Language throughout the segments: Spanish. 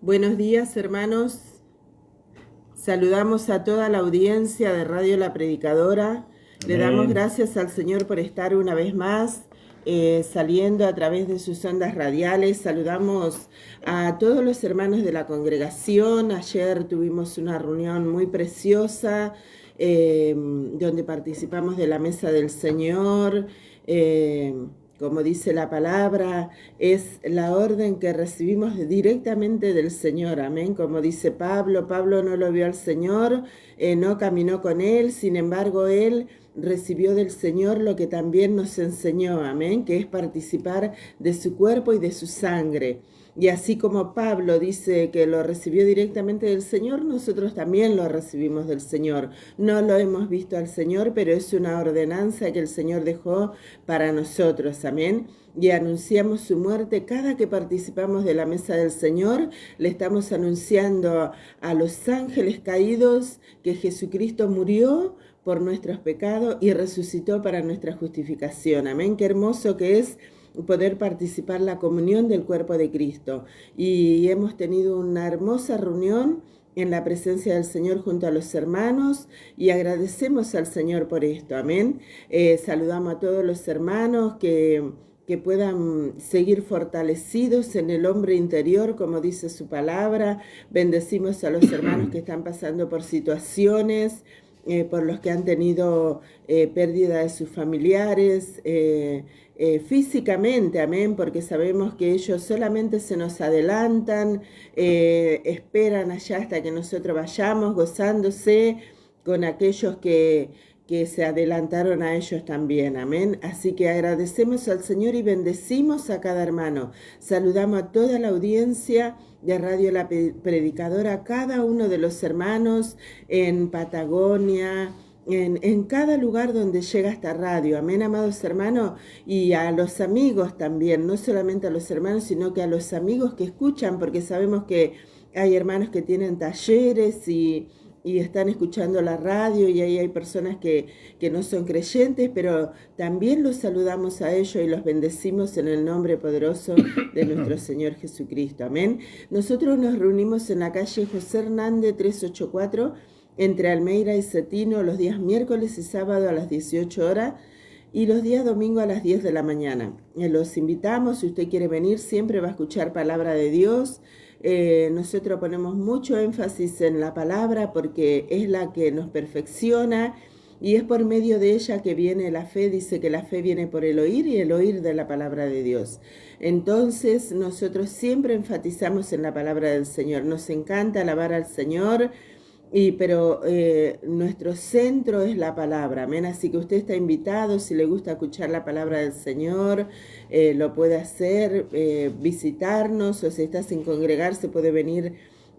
Buenos días, hermanos. Saludamos a toda la audiencia de Radio La Predicadora. Amén. Le damos gracias al Señor por estar una vez más saliendo a través de sus ondas radiales. Saludamos a todos los hermanos de la congregación. Ayer tuvimos una reunión muy preciosa donde participamos de la mesa del Señor. Como dice la palabra, es la orden que recibimos directamente del Señor, amén. Como dice Pablo no lo vio al Señor, no caminó con Él, sin embargo Él recibió del Señor lo que también nos enseñó, amén, que es participar de su cuerpo y de su sangre. Y así como Pablo dice que lo recibió directamente del Señor, nosotros también lo recibimos del Señor. No lo hemos visto al Señor, pero es una ordenanza que el Señor dejó para nosotros, amén. Y anunciamos su muerte cada que participamos de la mesa del Señor. Le estamos anunciando a los ángeles caídos que Jesucristo murió por nuestros pecados y resucitó para nuestra justificación, amén. Qué hermoso que es poder participar en la comunión del cuerpo de Cristo. Y hemos tenido una hermosa reunión en la presencia del Señor junto a los hermanos y agradecemos al Señor por esto, amén. Saludamos a todos los hermanos que puedan seguir fortalecidos en el hombre interior, como dice su palabra. Bendecimos a los hermanos que están pasando por situaciones, por los que han tenido pérdida de sus familiares, físicamente, amén, porque sabemos que ellos solamente se nos adelantan, esperan allá hasta que nosotros vayamos, gozándose con aquellos que se adelantaron a ellos también, amén. Así que agradecemos al Señor y bendecimos a cada hermano. Saludamos a toda la audiencia de Radio La Predicadora, a cada uno de los hermanos en Patagonia, en cada lugar donde llega esta radio, amén, amados hermanos, y a los amigos también, no solamente a los hermanos, sino que a los amigos que escuchan, porque sabemos que hay hermanos que tienen talleres y están escuchando la radio, y ahí hay personas que no son creyentes, pero también los saludamos a ellos y los bendecimos en el nombre poderoso de nuestro Señor Jesucristo, amén. Nosotros nos reunimos en la calle José Hernández 384, entre Almeida y Cetino, los días miércoles y sábado a las 18 horas y los días domingo a las 10 de la mañana. Los invitamos, si usted quiere venir, siempre va a escuchar palabra de Dios. Nosotros ponemos mucho énfasis en la palabra porque es la que nos perfecciona y es por medio de ella que viene la fe. Dice que la fe viene por el oír y el oír de la palabra de Dios. Entonces nosotros siempre enfatizamos en la palabra del Señor. Nos encanta alabar al Señor, pero nuestro centro es la palabra, amén. Así que usted está invitado, si le gusta escuchar la palabra del Señor, lo puede hacer, visitarnos, o si está sin congregarse puede venir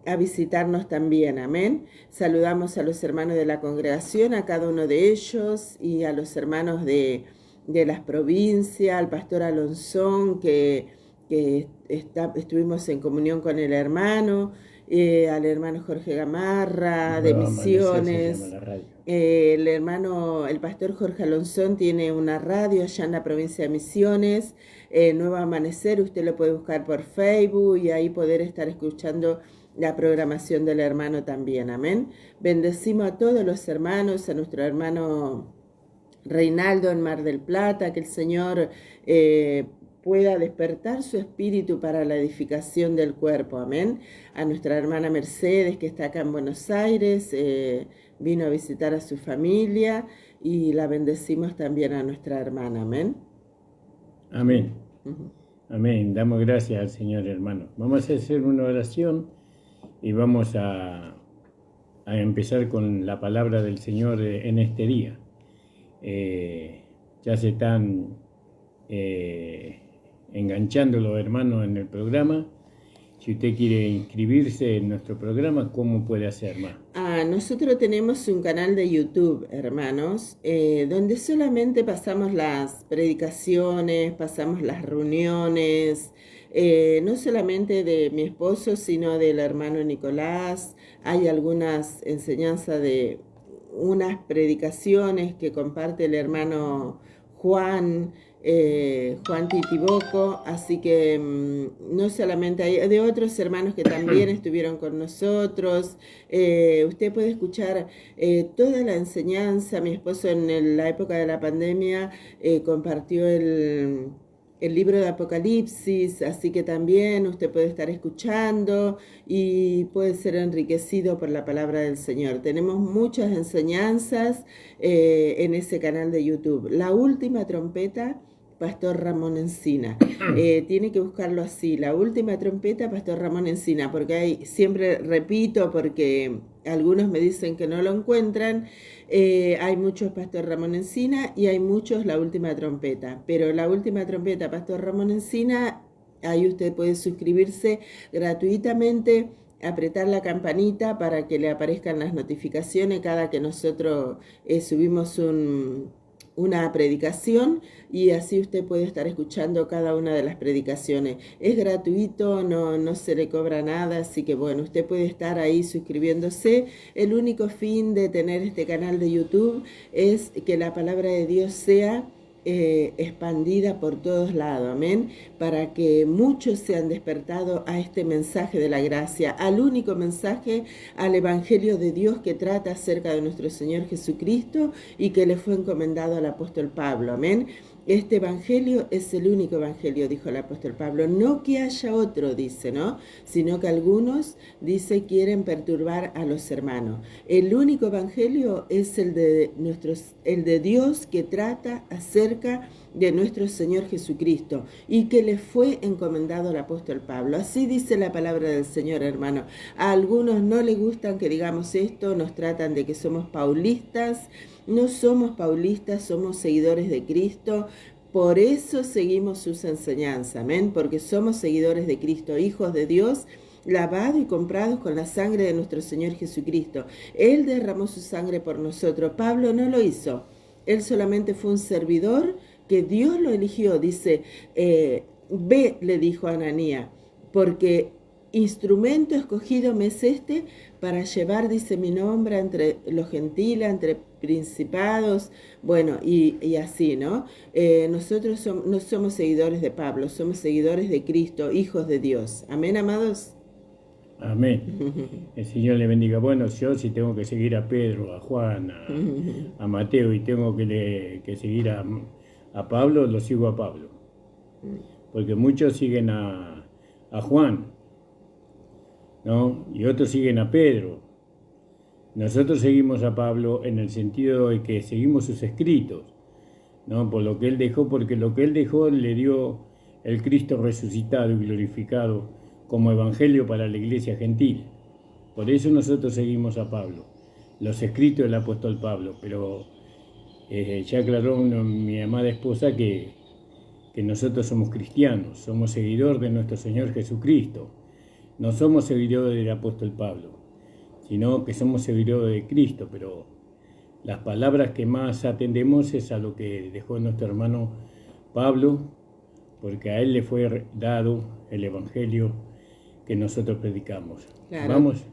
a visitarnos también, amén. Saludamos a los hermanos de la congregación, a cada uno de ellos, y a los hermanos de las provincias, al pastor Alonso, que estuvimos en comunión con el hermano, al hermano Jorge Gamarra de Misiones, el pastor Jorge Alonso tiene una radio allá en la provincia de Misiones, Nuevo Amanecer. Usted lo puede buscar por Facebook y ahí poder estar escuchando la programación del hermano también, amén. Bendecimos a todos los hermanos, a nuestro hermano Reinaldo en Mar del Plata, que el Señor pueda despertar su espíritu para la edificación del cuerpo, amén. A nuestra hermana Mercedes, que está acá en Buenos Aires, vino a visitar a su familia, y la bendecimos también a nuestra hermana, amén. Amén. Amén. Damos gracias al Señor, hermano. Vamos a hacer una oración y vamos a empezar con la palabra del Señor en este día. Ya se están enganchando los hermanos en el programa. Si usted quiere inscribirse en nuestro programa, ¿cómo puede hacer más? Nosotros tenemos un canal de YouTube, hermanos, donde solamente pasamos las predicaciones, pasamos las reuniones, no solamente de mi esposo, sino del hermano Nicolás. Hay algunas enseñanzas de unas predicaciones que comparte el hermano Juan, Juan Titiboco, así que no solamente hay de otros hermanos que también estuvieron con nosotros. Usted puede escuchar toda la enseñanza. Mi esposo en la época de la pandemia compartió el libro de Apocalipsis, así que también usted puede estar escuchando y puede ser enriquecido por la palabra del Señor. Tenemos muchas enseñanzas en ese canal de YouTube. La última trompeta, Pastor Ramón Encina. Tiene que buscarlo así, La última trompeta, Pastor Ramón Encina, porque siempre repito, porque algunos me dicen que no lo encuentran. Hay muchos Pastor Ramón Encina y hay muchos La última trompeta, pero La última trompeta, Pastor Ramón Encina, ahí usted puede suscribirse gratuitamente, apretar la campanita para que le aparezcan las notificaciones cada que nosotros subimos una predicación, y así usted puede estar escuchando cada una de las predicaciones. Es gratuito, no se le cobra nada, así que bueno, usted puede estar ahí suscribiéndose. El único fin de tener este canal de YouTube es que la palabra de Dios sea expandida por todos lados, amén, para que muchos sean despertados a este mensaje de la gracia, al único mensaje, al evangelio de Dios que trata acerca de nuestro Señor Jesucristo y que le fue encomendado al apóstol Pablo, amén. Este evangelio es el único evangelio, dijo el apóstol Pablo, no que haya otro, dice, ¿no? Sino que algunos, dice, quieren perturbar a los hermanos. El único evangelio es el de Dios, que trata acerca de nuestro Señor Jesucristo y que le fue encomendado al apóstol Pablo. Así dice la palabra del Señor, hermano. A algunos no les gustan que digamos esto, nos tratan de que somos paulistas. No somos paulistas, somos seguidores de Cristo. Por eso seguimos sus enseñanzas, amén, porque somos seguidores de Cristo, hijos de Dios, lavados y comprados con la sangre de nuestro Señor Jesucristo. Él derramó su sangre por nosotros. Pablo no lo hizo. Él solamente fue un servidor que Dios lo eligió. Dice, ve, le dijo a Ananías, porque instrumento escogido me es este para llevar, dice, mi nombre entre los gentiles, entre principados, bueno, y así, ¿no? Nosotros no somos seguidores de Pablo, somos seguidores de Cristo, hijos de Dios. Amén, amados. Amén. El Señor le bendiga. Bueno, yo si tengo que seguir a Pedro, a Juan, a Mateo, y tengo que seguir a Pablo, lo sigo a Pablo. Porque muchos siguen a Juan, ¿no? Y otros siguen a Pedro. Nosotros seguimos a Pablo en el sentido de que seguimos sus escritos, ¿no? Por lo que él dejó, porque lo que él dejó le dio el Cristo resucitado y glorificado como evangelio para la iglesia gentil. Por eso nosotros seguimos a Pablo, los escritos del apóstol Pablo. Pero ya aclaró mi amada esposa que nosotros somos cristianos, somos seguidores de nuestro Señor Jesucristo. No somos seguidores del apóstol Pablo, sino que somos seguidores de Cristo, pero las palabras que más atendemos es a lo que dejó nuestro hermano Pablo, porque a él le fue dado el evangelio que nosotros predicamos. Claro. Vamos.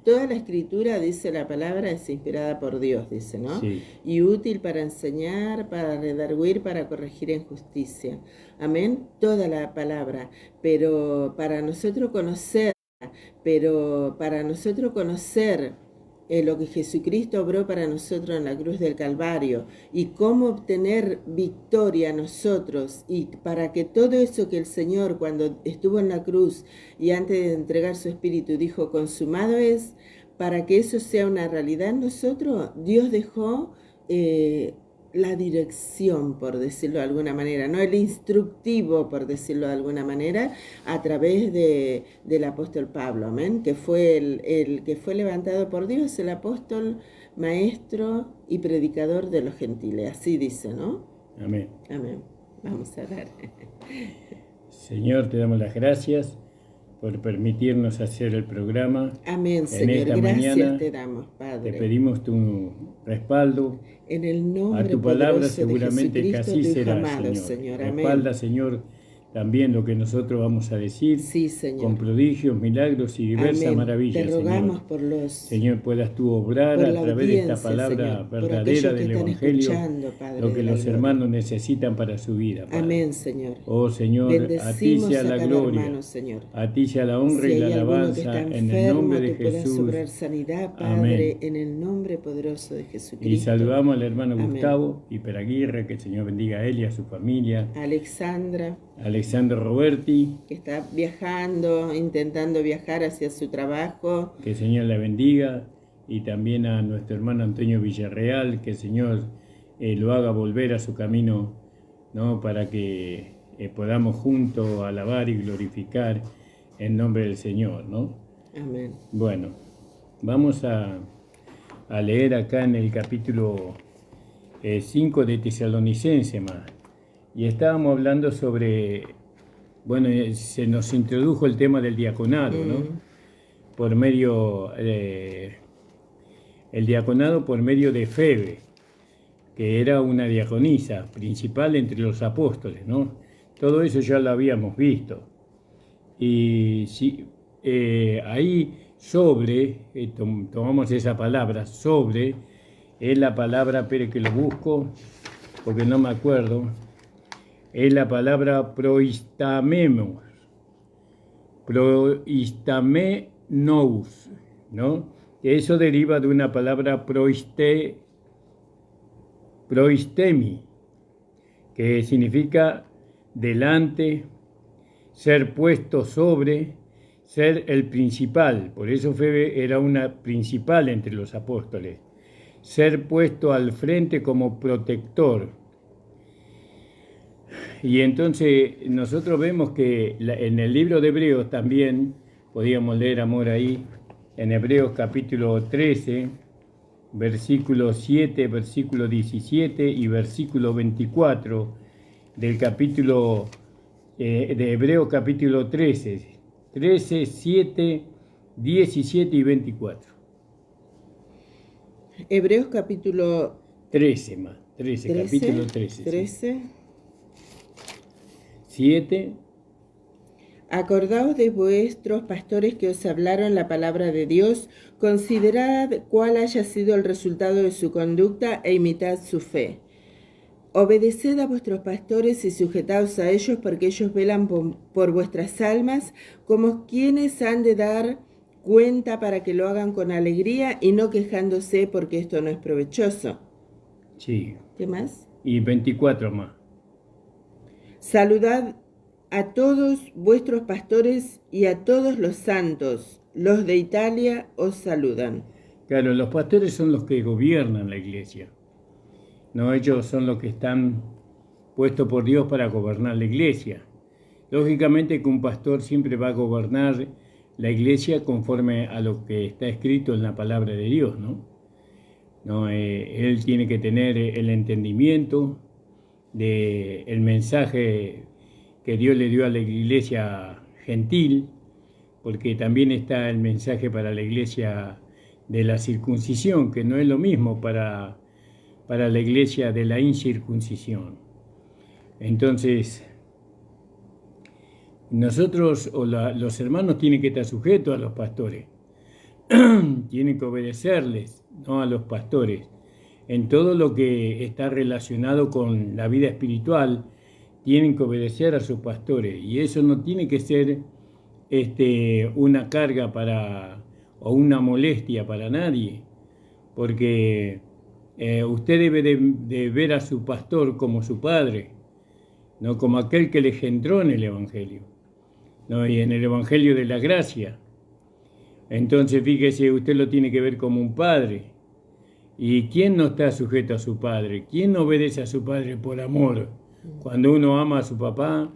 Toda la escritura, dice la palabra, es inspirada por Dios, dice, ¿no? Sí. Y útil para enseñar, para redarguir, para corregir en justicia. Amén. Toda la palabra. Pero para nosotros conocer lo que Jesucristo obró para nosotros en la cruz del Calvario y cómo obtener victoria nosotros, y para que todo eso que el Señor cuando estuvo en la cruz y antes de entregar su espíritu dijo consumado es, para que eso sea una realidad en nosotros, Dios dejó la dirección, por decirlo de alguna manera, no el instructivo, por decirlo de alguna manera, a través del apóstol Pablo, amén, que fue el que fue levantado por Dios, el apóstol, maestro y predicador de los gentiles, así dice, ¿no? Amén. Amén. Vamos a orar. Señor, te damos las gracias por permitirnos hacer el programa. Amén, Señor. Gracias mañana te damos, Padre. Te pedimos tu respaldo. En el nombre a tu palabra, seguramente que así será, amado, Señor. Amén. Respalda, Señor, también lo que nosotros vamos a decir, Sí, Señor. con prodigios, milagros y diversas Amén. maravillas, Te rogamos Señor. por los Señor, puedas tú obrar por a la través de esta audiencia, palabra Señor, por verdadera aquellos que del están Evangelio, escuchando, Padre lo que de la los gloria. hermanos necesitan para su vida, Padre. Amén, Señor. Oh Señor, a ti Bendecimos sea a la cada gloria, hermano, Señor. a ti sea la honra Si y la hay alguno que está alabanza en el nombre enfermo, de tú puedas Jesús. obrar sanidad, Padre, Amén. en el nombre poderoso de Jesucristo. Y saludamos al hermano Amén. Gustavo y Peraguirre, que el Señor bendiga a él y a su familia. Alexandra, Alexandro Roberti, que está viajando, intentando viajar hacia su trabajo. que el Señor la bendiga. Y también a nuestro hermano Antonio Villarreal, que el Señor lo haga volver a su camino, ¿no? Para que podamos juntos alabar y glorificar en nombre del Señor, ¿no? Amén. Bueno, vamos a leer acá en el capítulo 5 de Tesalonicenses más. Y estábamos hablando sobre, bueno, se nos introdujo el tema del diaconado, ¿no? Por medio, el diaconado por medio de Febe, que era una diaconisa principal entre los apóstoles, ¿no? Todo eso ya lo habíamos visto. Y si, ahí sobre, tomamos esa palabra, sobre, es la palabra, espere que lo busco, porque no me acuerdo, es la palabra proistamemos, proistamenous, ¿no? Eso deriva de una palabra proistemi, que significa delante, ser puesto sobre, ser el principal. Por eso Febe era una principal entre los apóstoles. Ser puesto al frente como protector. Y entonces nosotros vemos que en el libro de Hebreos también, podíamos leer, amor, ahí, en Hebreos capítulo 13, versículo 7, versículo 17 y versículo 24 del capítulo de Hebreos capítulo 13, 7, 17 y 24. Hebreos capítulo 13 más, 13, capítulo 13. 13. Sí. 7. Acordaos de vuestros pastores que os hablaron la palabra de Dios, considerad cuál haya sido el resultado de su conducta e imitad su fe. Obedeced a vuestros pastores y sujetaos a ellos, porque ellos velan por vuestras almas, como quienes han de dar cuenta, para que lo hagan con alegría y no quejándose, porque esto no es provechoso. Sí. ¿Qué más? Y 24 más. Saludad a todos vuestros pastores y a todos los santos. Los de Italia os saludan. Claro, los pastores son los que gobiernan la iglesia. No, ellos son los que están puestos por Dios para gobernar la iglesia. Lógicamente que un pastor siempre va a gobernar la iglesia conforme a lo que está escrito en la palabra de Dios, ¿no? Él tiene que tener el entendimiento del mensaje que Dios le dio a la iglesia gentil, porque también está el mensaje para la iglesia de la circuncisión, que no es lo mismo para la iglesia de la incircuncisión. Entonces, nosotros o los hermanos tienen que estar sujetos a los pastores, tienen que obedecerles, no a los pastores. En todo lo que está relacionado con la vida espiritual, tienen que obedecer a sus pastores, y eso no tiene que ser una carga o una molestia para nadie, porque usted debe de ver a su pastor como su padre, no como aquel que le engendró en el Evangelio, ¿no? Y en el Evangelio de la gracia. Entonces, fíjese, usted lo tiene que ver como un padre. ¿Y quién no está sujeto a su padre? ¿Quién no obedece a su padre por amor? Cuando uno ama a su papá,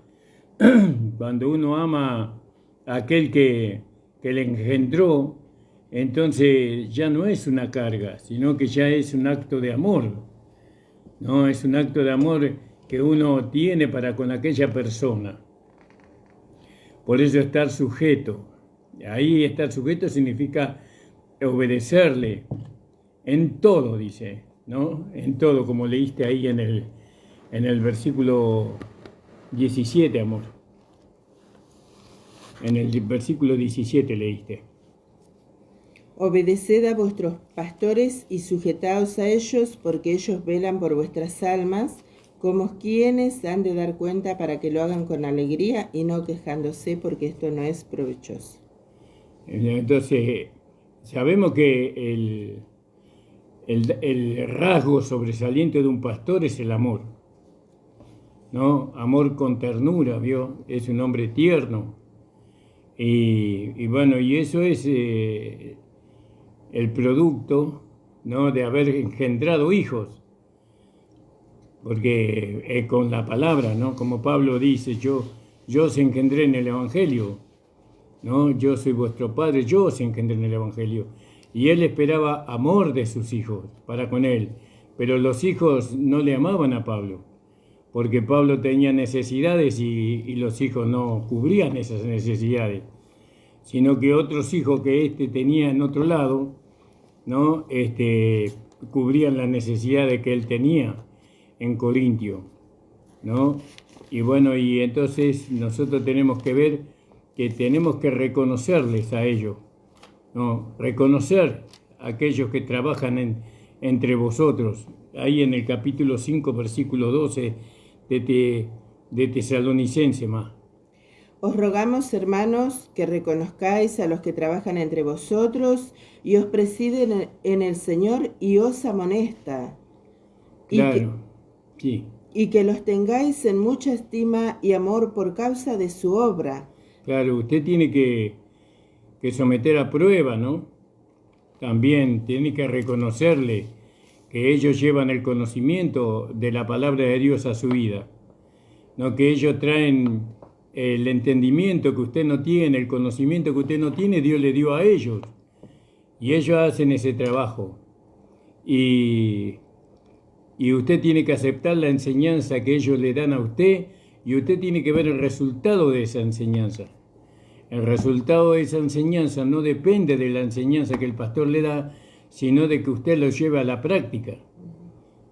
cuando uno ama a aquel que le engendró, entonces ya no es una carga, sino que ya es un acto de amor. No, es un acto de amor que uno tiene para con aquella persona. Por eso estar sujeto. Ahí estar sujeto significa obedecerle en todo, dice, ¿no? En todo, como leíste ahí en el versículo 17, amor. En el versículo 17 leíste. Obedeced a vuestros pastores y sujetaos a ellos, porque ellos velan por vuestras almas, como quienes han de dar cuenta para que lo hagan con alegría y no quejándose, porque esto no es provechoso. Entonces, sabemos que el rasgo sobresaliente de un pastor es el amor, ¿no? Amor con ternura, ¿vio? Es un hombre tierno. Y bueno, y eso es el producto, ¿no?, de haber engendrado hijos. Porque con la palabra, ¿no? Como Pablo dice, yo os engendré en el Evangelio, ¿no? Yo soy vuestro padre, yo os engendré en el Evangelio. Y él esperaba amor de sus hijos para con él. Pero los hijos no le amaban a Pablo, porque Pablo tenía necesidades y los hijos no cubrían esas necesidades, sino que otros hijos que tenía en otro lado, ¿no?, cubrían las necesidades que él tenía en Corintio, ¿no? Y bueno, y entonces nosotros tenemos que ver que tenemos que reconocerles a ellos, ¿no? Reconocer a aquellos que trabajan entre vosotros. Ahí en el capítulo 5, versículo 12 de Tesalonicenses más. Os rogamos, hermanos, que reconozcáis a los que trabajan entre vosotros y os presiden en el Señor y os amonesta. Claro, sí. Y que los tengáis en mucha estima y amor por causa de su obra. Claro, usted tiene que someter a prueba, ¿no? También tiene que reconocerle que ellos llevan el conocimiento de la palabra de Dios a su vida, ¿no? Que ellos traen el entendimiento que usted no tiene, el conocimiento que usted no tiene, Dios le dio a ellos. Y ellos hacen ese trabajo. Y usted tiene que aceptar la enseñanza que ellos le dan a usted, y usted tiene que ver el resultado de esa enseñanza. El resultado de esa enseñanza no depende de la enseñanza que el pastor le da, sino de que usted lo lleve a la práctica,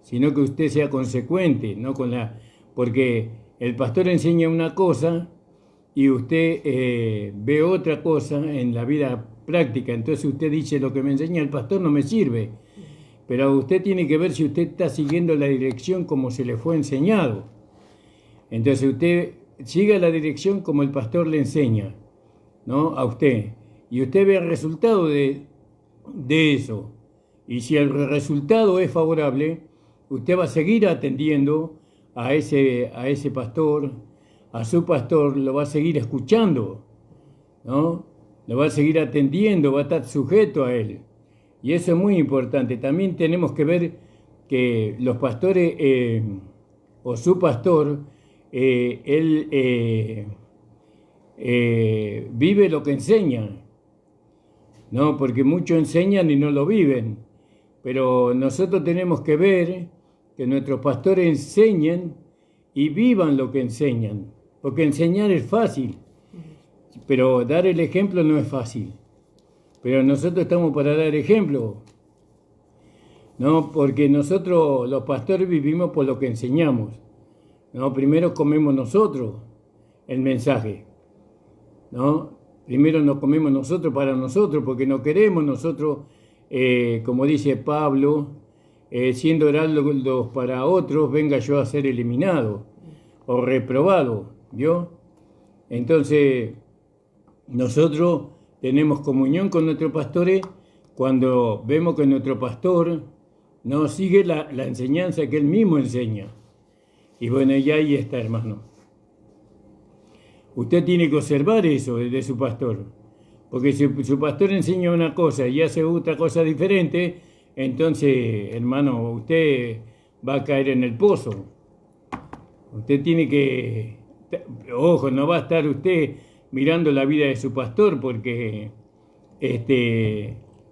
sino que usted sea consecuente, ¿no? Porque el pastor enseña una cosa y usted ve otra cosa en la vida práctica. Entonces usted dice, lo que me enseña el pastor no me sirve. Pero usted tiene que ver si usted está siguiendo la dirección como se le fue enseñado. Entonces usted siga la dirección como el pastor le enseña, ¿no?, a usted. Y usted ve el resultado de eso. Y si el resultado es favorable, usted va a seguir atendiendo a ese pastor, a su pastor, lo va a seguir escuchando, ¿no? Lo va a seguir atendiendo, va a estar sujeto a él. Y eso es muy importante. También tenemos que ver que los pastores, o su pastor, él vive lo que enseña, ¿no? Porque muchos enseñan y no lo viven. Pero nosotros tenemos que ver que nuestros pastores enseñen y vivan lo que enseñan. Porque enseñar es fácil, pero dar el ejemplo no es fácil. Pero nosotros estamos para dar ejemplo, ¿no? Porque nosotros, los pastores, vivimos por lo que enseñamos, ¿no? Primero comemos nosotros el mensaje, ¿no? Primero nos comemos nosotros para nosotros, porque no queremos nosotros, como dice Pablo, siendo heraldos para otros, venga yo a ser eliminado o reprobado, ¿vio? Entonces, nosotros tenemos comunión con nuestros pastores cuando vemos que nuestro pastor no sigue la enseñanza que él mismo enseña. Y bueno, ya ahí está, hermano. Usted tiene que observar eso de su pastor. Porque si su pastor enseña una cosa y hace otra cosa diferente, entonces, hermano, usted va a caer en el pozo. Usted tiene que... Ojo, no va a estar usted mirando la vida de su pastor, porque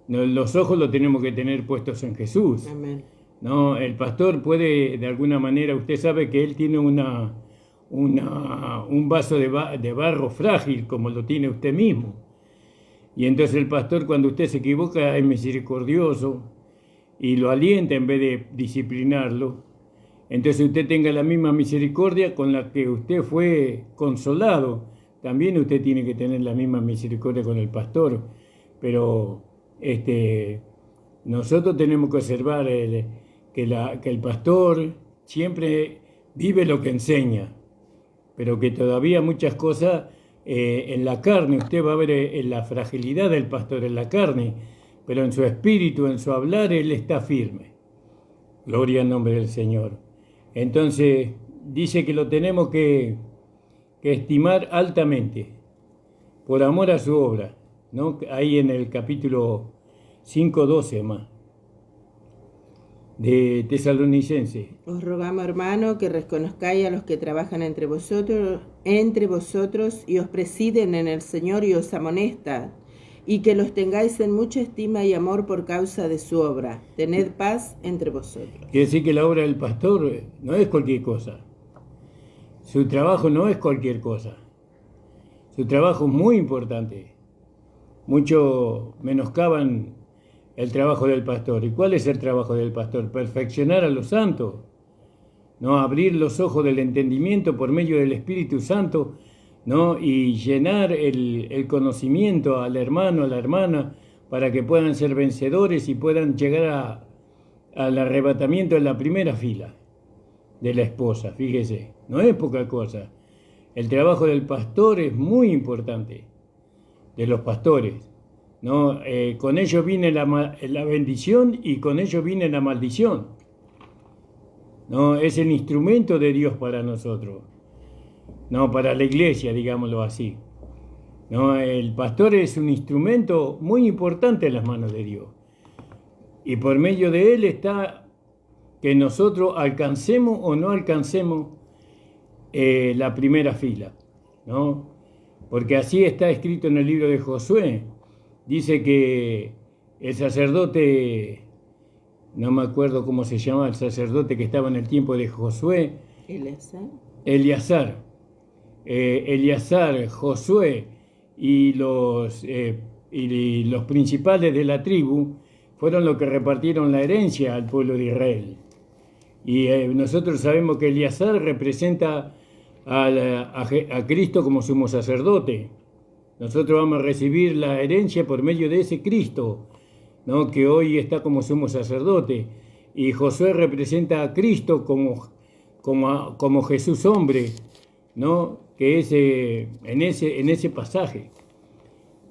los ojos los tenemos que tener puestos en Jesús. Amén. No, el pastor puede, de alguna manera, usted sabe que él tiene un vaso de barro frágil, como lo tiene usted mismo. Y entonces el pastor, cuando usted se equivoca, es misericordioso y lo alienta en vez de disciplinarlo. Entonces usted tenga la misma misericordia con la que usted fue consolado también usted tiene que tener la misma misericordia con el pastor, pero nosotros tenemos que observar que el pastor siempre vive lo que enseña, pero que todavía muchas cosas en la carne, usted va a ver en la fragilidad del pastor en la carne, pero en su espíritu, en su hablar, él está firme. Gloria al nombre del Señor. Entonces, dice que lo tenemos que estimar altamente, por amor a su obra, ¿no? Ahí en el capítulo 5:12 más, de Tesalonicenses. Os rogamos, hermano, que reconozcáis a los que trabajan entre vosotros y os presiden en el Señor y os amonestan, y que los tengáis en mucha estima y amor por causa de su obra. Tened paz entre vosotros. Quiere decir que la obra del pastor no es cualquier cosa. Su trabajo no es cualquier cosa. Su trabajo es muy importante. Muchos menoscaban el trabajo del pastor. ¿Y cuál es el trabajo del pastor? Perfeccionar a los santos, ¿no? Abrir los ojos del entendimiento por medio del Espíritu Santo, ¿no? Y llenar el conocimiento al hermano, a la hermana, para que puedan ser vencedores y puedan llegar al arrebatamiento en la primera fila de la esposa. Fíjese, no es poca cosa. El trabajo del pastor es muy importante, de los pastores, ¿no? Con ellos viene la bendición y con ellos viene la maldición, ¿no? Es el instrumento de Dios para nosotros. No, para la iglesia, digámoslo así. No, el pastor es un instrumento muy importante en las manos de Dios. Y por medio de él está que nosotros alcancemos o no alcancemos la primera fila, ¿no? Porque así está escrito en el libro de Josué. Dice que el sacerdote, no me acuerdo cómo se llama el sacerdote que estaba en el tiempo de Josué. Eleazar, Josué y los principales de la tribu fueron los que repartieron la herencia al pueblo de Israel. Y nosotros sabemos que Eleazar representa a Cristo como sumo sacerdote. Nosotros vamos a recibir la herencia por medio de ese Cristo, ¿no? Que hoy está como sumo sacerdote. Y Josué representa a Cristo como Jesús hombre, ¿no? Que es en ese pasaje.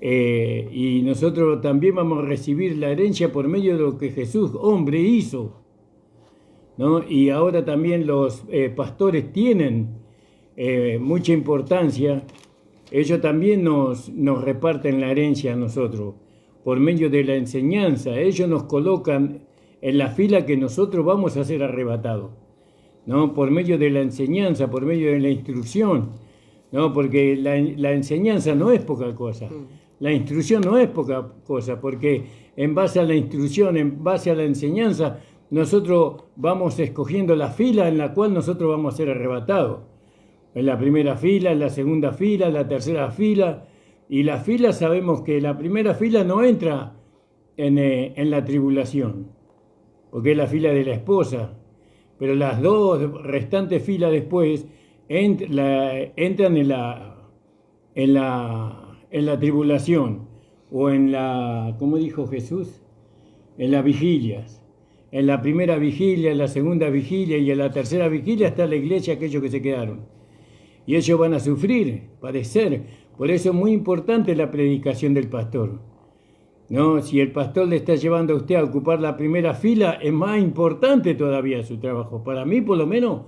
Y nosotros también vamos a recibir la herencia por medio de lo que Jesús hombre hizo, ¿no? Y ahora también los pastores tienen mucha importancia. Ellos también nos reparten la herencia a nosotros por medio de la enseñanza. Ellos nos colocan en la fila que nosotros vamos a ser arrebatados, ¿no? Por medio de la enseñanza, por medio de la instrucción, ¿no? Porque la enseñanza no es poca cosa, la instrucción no es poca cosa, porque en base a la instrucción, en base a la enseñanza, nosotros vamos escogiendo la fila en la cual nosotros vamos a ser arrebatados. En la primera fila, en la segunda fila, en la tercera fila. Y la fila, sabemos que la primera fila no entra en la tribulación, porque es la fila de la esposa. Pero las dos restantes filas después entran en la tribulación, o en la, ¿cómo dijo Jesús? En las vigilias. En la primera vigilia, en la segunda vigilia y en la tercera vigilia está la iglesia, aquellos que se quedaron. Y ellos van a sufrir, padecer. Por eso es muy importante la predicación del pastor, ¿no? Si el pastor le está llevando a usted a ocupar la primera fila, es más importante todavía su trabajo. Para mí, por lo menos,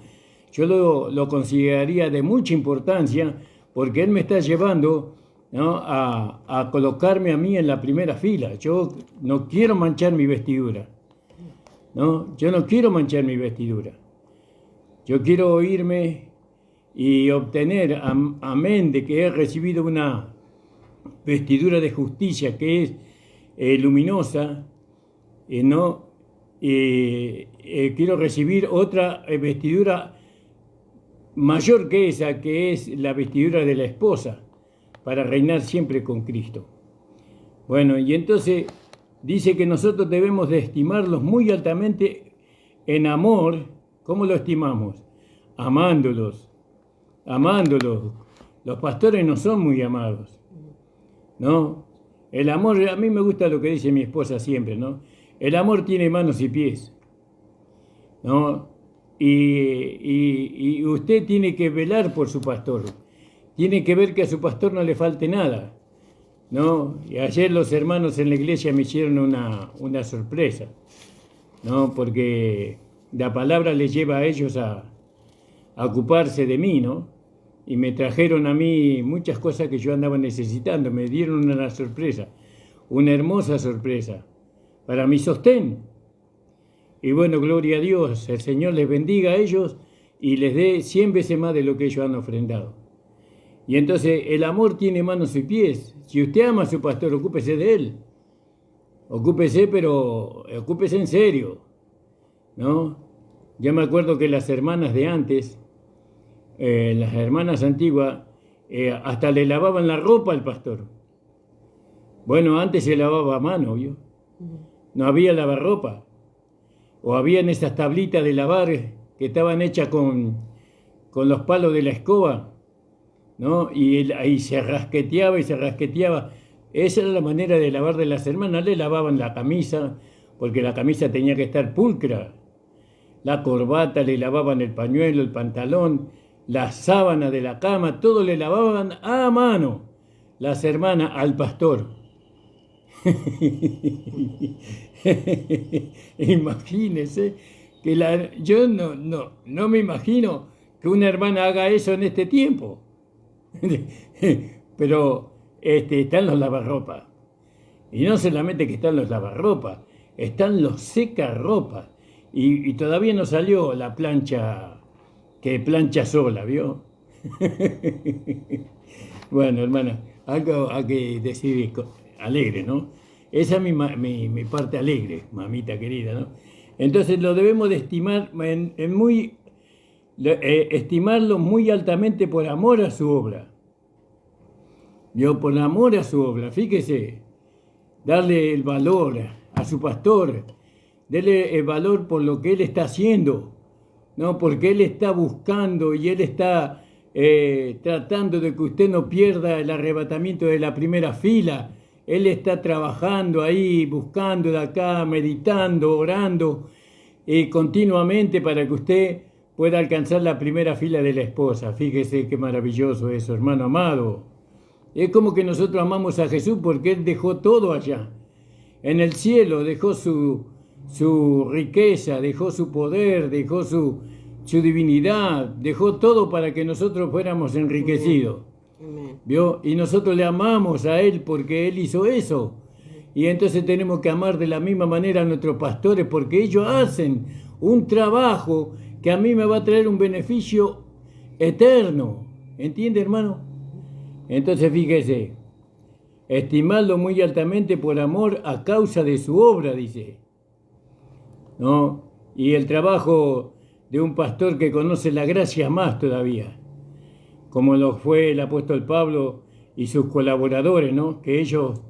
yo lo consideraría de mucha importancia, porque él me está llevando, ¿no? a colocarme a mí en la primera fila. Yo no quiero manchar mi vestidura, ¿no? Yo no quiero manchar mi vestidura. Yo quiero irme y obtener, amén, de que he recibido una vestidura de justicia que es luminosa, ¿no? Quiero recibir otra vestidura mayor que esa, que es la vestidura de la esposa, para reinar siempre con Cristo. Bueno, y entonces dice que nosotros debemos de estimarlos muy altamente en amor. ¿Cómo lo estimamos? Amándolos, los pastores no son muy amados, ¿no? El amor, a mí me gusta lo que dice mi esposa siempre, ¿no? El amor tiene manos y pies, ¿no? Y usted tiene que velar por su pastor, tiene que ver que a su pastor no le falte nada, ¿no? Y ayer los hermanos en la iglesia me hicieron una sorpresa, ¿no? Porque la palabra les lleva a ellos a ocuparse de mí, ¿no? Y me trajeron a mí muchas cosas que yo andaba necesitando, me dieron una sorpresa, una hermosa sorpresa, para mi sostén. Y bueno, gloria a Dios, el Señor les bendiga a ellos y les dé 100 veces más de lo que ellos han ofrendado. Y entonces el amor tiene manos y pies. Si usted ama a su pastor, ocúpese de él. Ocúpese, pero ocúpese en serio, ¿no? Yo me acuerdo que las hermanas de antes, las hermanas antiguas, hasta le lavaban la ropa al pastor. Bueno, antes se lavaba a mano, ¿vio? No había lavarropa. O habían esas tablitas de lavar que estaban hechas con los palos de la escoba, ¿no? Y ahí se rasqueteaba y se rasqueteaba. Esa era la manera de lavar de las hermanas. Le lavaban la camisa, porque la camisa tenía que estar pulcra. La corbata, le lavaban el pañuelo, el pantalón, la sábana de la cama, todo le lavaban a mano las hermanas al pastor. Imagínense que yo no me imagino que una hermana haga eso en este tiempo. Pero están los lavarropas. Y no solamente que están los lavarropas, están los secarropas. Y todavía no salió la plancha que plancha sola, ¿vio? Bueno, hermana, algo hay que decir alegre, ¿no? Esa es mi parte alegre, mamita querida, ¿no? Entonces lo debemos de estimar, estimarlo muy altamente por amor a su obra. Yo, por amor a su obra, fíjese, darle el valor a su pastor, darle el valor por lo que él está haciendo, ¿no? Porque él está buscando y él está tratando de que usted no pierda el arrebatamiento de la primera fila. Él está trabajando ahí, buscando de acá, meditando, orando continuamente para que usted pueda alcanzar la primera fila de la esposa. Fíjese qué maravilloso eso, hermano amado. Es como que nosotros amamos a Jesús porque Él dejó todo allá. En el cielo dejó su riqueza, dejó su poder, dejó su divinidad, dejó todo para que nosotros fuéramos enriquecidos. ¿Vio? Y nosotros le amamos a Él porque Él hizo eso. Y entonces tenemos que amar de la misma manera a nuestros pastores porque ellos hacen un trabajo que a mí me va a traer un beneficio eterno. ¿Entiende, hermano? Entonces fíjese, estimarlo muy altamente por amor a causa de su obra, dice, ¿no? Y el trabajo de un pastor que conoce la gracia más todavía, como lo fue el apóstol Pablo y sus colaboradores, ¿no? Que ellos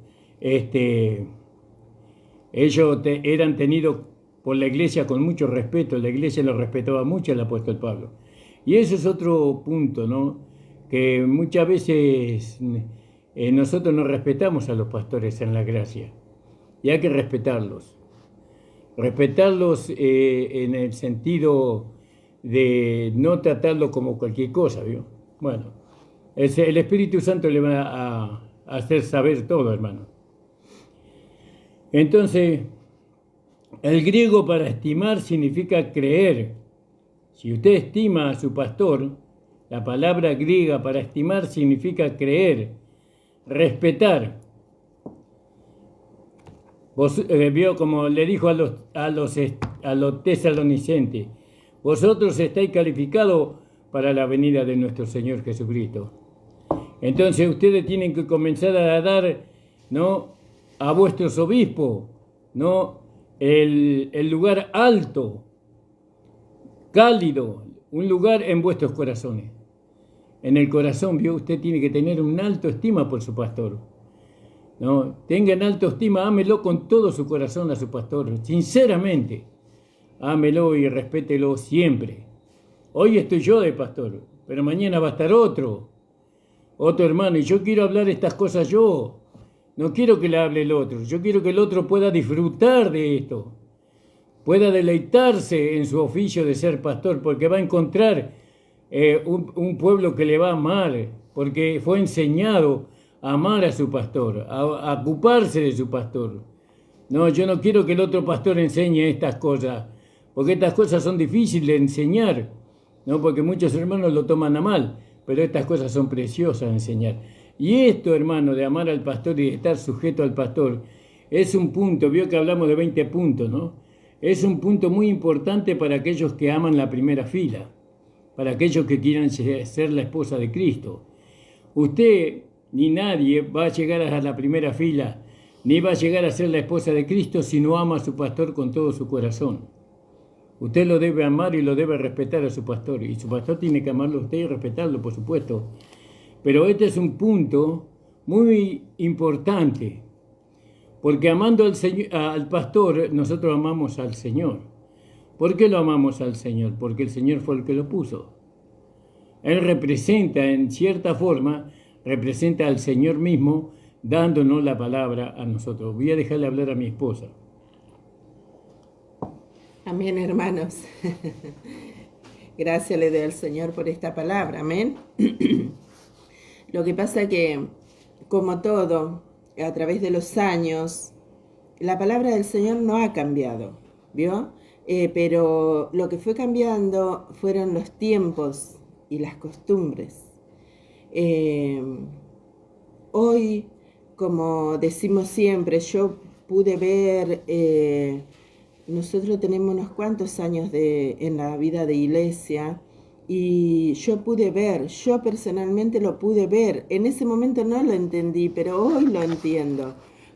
eran tenidos por la iglesia con mucho respeto, la iglesia lo respetaba mucho al apóstol Pablo. Y eso es otro punto, ¿no? Que muchas veces nosotros no respetamos a los pastores en la gracia, y hay que respetarlos. Respetarlos en el sentido de no tratarlos como cualquier cosa, ¿vio? Bueno, el Espíritu Santo le va a hacer saber todo, hermano. Entonces, el griego para estimar significa creer. Si usted estima a su pastor, la palabra griega para estimar significa creer, respetar. Vio como le dijo a los tesalonicenses, vosotros estáis calificados para la venida de nuestro Señor Jesucristo. Entonces ustedes tienen que comenzar a dar, ¿no?, a vuestros obispos, ¿no?, el lugar alto, cálido, un lugar en vuestros corazones. En el corazón, ¿vio? Usted tiene que tener una alta estima por su pastor, ¿no? Tengan alta estima, ámelo con todo su corazón a su pastor, sinceramente. Ámelo y respételo siempre. Hoy estoy yo de pastor, pero mañana va a estar otro. otro hermano, y yo quiero hablar estas cosas yo. No quiero que le hable el otro. Yo quiero que el otro pueda disfrutar de esto, pueda deleitarse en su oficio de ser pastor, porque va a encontrar un pueblo que le va a amar, porque fue enseñado a amar a su pastor, a ocuparse de su pastor. No, yo no quiero que el otro pastor enseñe estas cosas, porque estas cosas son difíciles de enseñar, ¿no? Porque muchos hermanos lo toman a mal, pero estas cosas son preciosas de enseñar. Y esto, hermano, de amar al pastor y de estar sujeto al pastor, es un punto, vio que hablamos de 20 puntos, ¿no? Es un punto muy importante para aquellos que aman la primera fila, para aquellos que quieran ser la esposa de Cristo. Usted ni nadie va a llegar a la primera fila, ni va a llegar a ser la esposa de Cristo si no ama a su pastor con todo su corazón. Usted lo debe amar y lo debe respetar a su pastor, y su pastor tiene que amarlo a usted y respetarlo, por supuesto. Pero este es un punto muy importante, porque amando al pastor, nosotros amamos al Señor. ¿Por qué lo amamos al Señor? Porque el Señor fue el que lo puso. Él representa, en cierta forma, representa al Señor mismo, dándonos la palabra a nosotros. Voy a dejarle hablar a mi esposa. Amén, hermanos. Gracias le doy al Señor por esta palabra. Amén. Lo que pasa que, como todo, a través de los años, la palabra del Señor no ha cambiado, ¿vio? Pero lo que fue cambiando fueron los tiempos y las costumbres. Hoy, como decimos siempre, yo pude ver, nosotros tenemos unos cuantos años en la vida de iglesia, y yo pude ver, yo personalmente lo pude ver. En ese momento no lo entendí, pero hoy lo entiendo.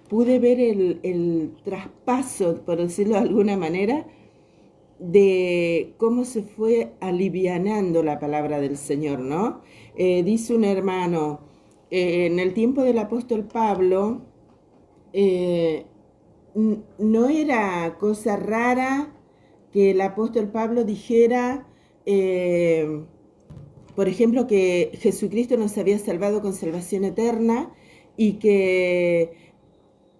Pude ver el traspaso, por decirlo de alguna manera, de cómo se fue alivianando la palabra del Señor, ¿no? Dice un hermano, en el tiempo del apóstol Pablo, no era cosa rara que el apóstol Pablo dijera, por ejemplo, que Jesucristo nos había salvado con salvación eterna y que